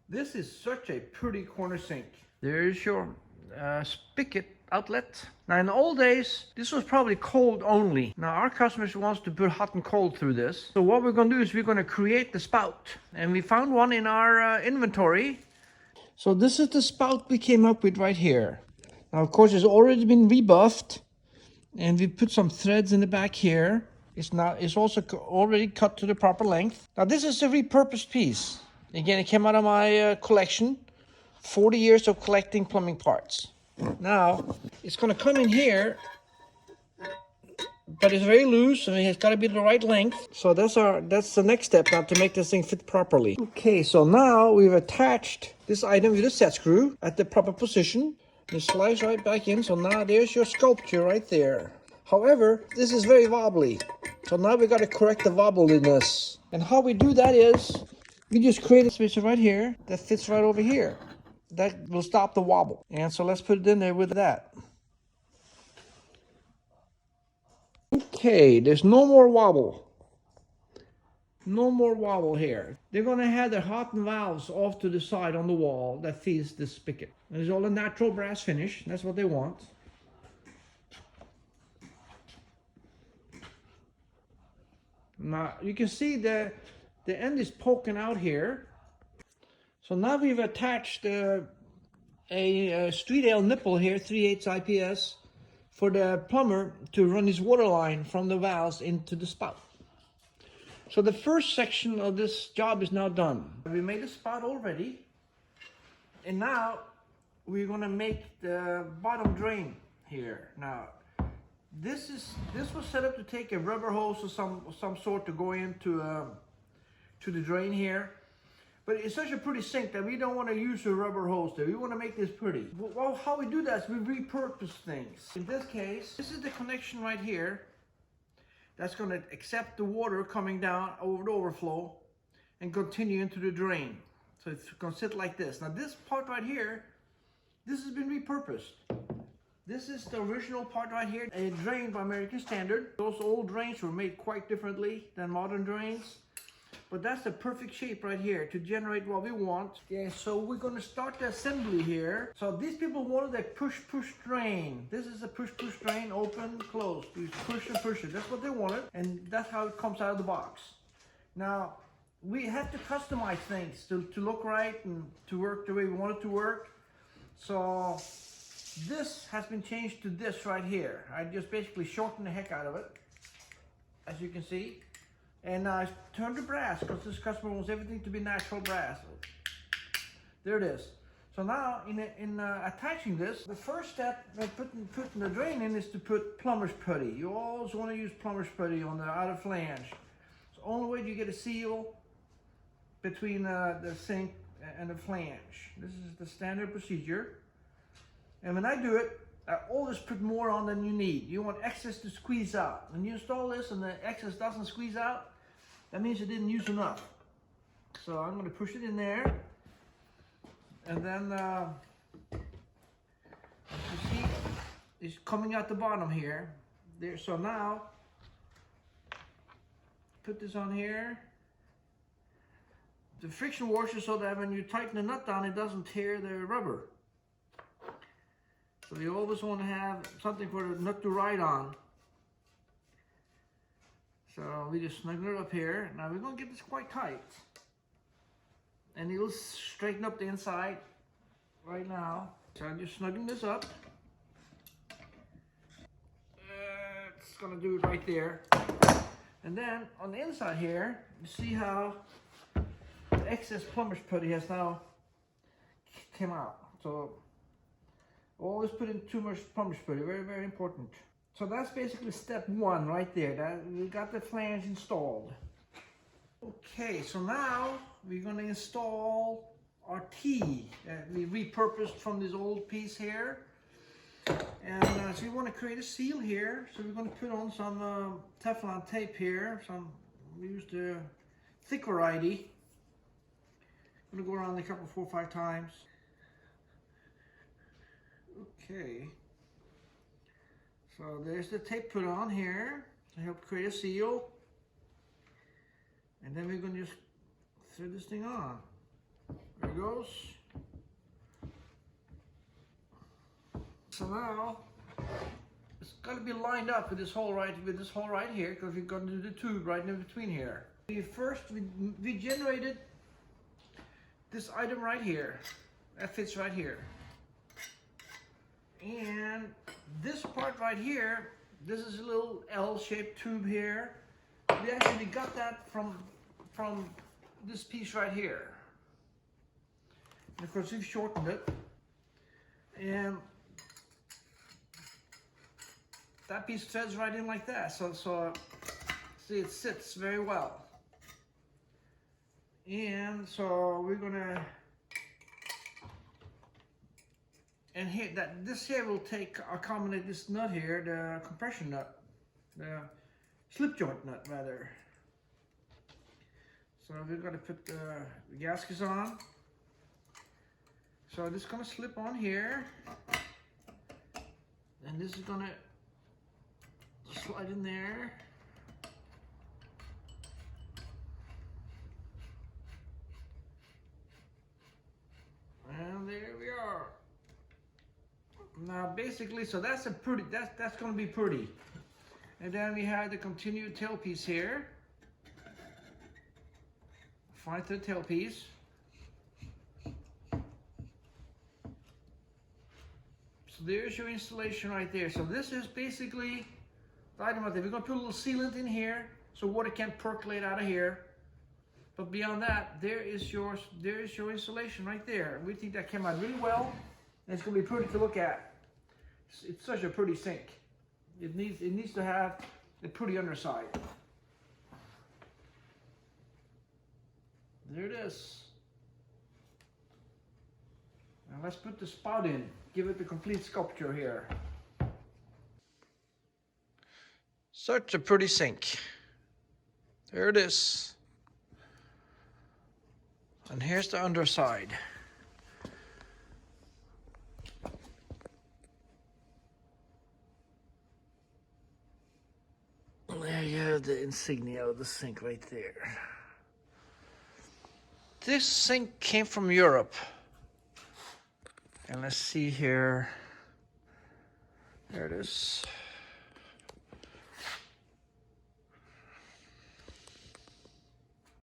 This is such a pretty corner sink. There's your spigot outlet. Now in the old days, this was probably cold only. Now our customers wants to put hot and cold through this. So what we're gonna do is we're gonna create the spout. And we found one in our inventory. So this is the spout we came up with right here. Now of course it's already been rebuffed. And we put some threads in the back here. It's also already cut to the proper length. Now this is a repurposed piece. Again, it came out of my collection. 40 years of collecting plumbing parts. Now, it's gonna come in here, but it's very loose and it's gotta be the right length. So that's the next step now to make this thing fit properly. Okay, so now we've attached this item with a set screw at the proper position. It slides right back in, so now there's your sculpture right there. However, this is very wobbly. So now we gotta correct the wobbliness. And how we do that is, we just create a spacer right here that fits right over here. That will stop the wobble. And so let's put it in there with that. Okay, there's no more wobble. No more wobble here. They're gonna have their hot valves off to the side on the wall that feeds the spigot. There's all a natural brass finish. That's what they want. Now you can see the end is poking out here. So now we've attached a street ale nipple here, 3/8 IPS, for the plumber to run his water line from the valves into the spout. So the first section of this job is now done. We made the spout already, and now we're gonna make the bottom drain here. Now, this was set up to take a rubber hose of some sort to go into to the drain here. But it's such a pretty sink that we don't want to use a rubber hose there. We want to make this pretty. Well, how we do that is we repurpose things. In this case, this is the connection right here. That's going to accept the water coming down over the overflow and continue into the drain. So it's going to sit like this. Now this part right here, this has been repurposed. This is the original part right here, a drain by American standard. Those old drains were made quite differently than modern drains. But that's the perfect shape right here to generate what we want. Yeah, so we're going to start the assembly here. So these people wanted a push-push drain. This is a push-push drain, open, close. You push and push it. That's what they wanted, and that's how it comes out of the box. Now, we had to customize things to look right and to work the way we want it to work. So this has been changed to this right here. I just basically shortened the heck out of it, as you can see. And I turned to brass because this customer wants everything to be natural brass. There it is. So now in attaching this, the first step of putting the drain in is to put plumber's putty. You always want to use plumber's putty on the outer flange. It's the only way you get a seal between the sink and the flange. This is the standard procedure. And when I do it, I always put more on than you need. You want excess to squeeze out. When you install this and the excess doesn't squeeze out, that means you didn't use enough. So I'm going to push it in there. And then, as you see, it's coming out the bottom here. There. So now, put this on here. The friction washer so that when you tighten the nut down, it doesn't tear the rubber. So you always want to have something for the nut to ride on. So we just snuggle it up here. Now we're going to get this quite tight. And it'll straighten up the inside right now. So I'm just snuggling this up. It's going to do it right there. And then on the inside here, you see how the excess plumber's putty has now came out. So always put in too much plumber's putty, very, very important. So that's basically step one right there. We got the flange installed. Okay, so now we're going to install our T that we repurposed from this old piece here. And so we want to create a seal here. So we're going to put on some Teflon tape here. We used the thick variety. I'm going to go around a couple, 4 or 5 times. Okay, so there's the tape put on here to help create a seal, and then we're going to just thread this thing on. Very it goes. So now it's got to be lined up with this hole right here, because we're going to do the tube right in between here. We generated this item right here. That fits right here. And this part right here, this is a little L-shaped tube here. We actually got that from this piece right here. And of course we've shortened it. And that piece threads right in like that. So see, it sits very well. And so we're gonna, and here, this here will accommodate this nut here, the compression nut, the slip joint nut rather. So we're gonna put the gaskets on. So this is gonna slip on here, and this is gonna slide in there. And there we are. Now basically, so that's that's going to be pretty. And then we have the continued tailpiece here. Fine thread tailpiece. So there's your installation right there. So this is basically the item right there. We're going to put a little sealant in here so water can't percolate out of here. But beyond that, there is your installation right there. We think that came out really well, and it's going to be pretty to look at. It's such a pretty sink. It needs to have a pretty underside. There it is. Now let's put the spout in. Give it the complete sculpture here. Such a pretty sink. There it is. And here's the underside. There you have the insignia of the sink right there. This sink came from Europe. And let's see here. There it is.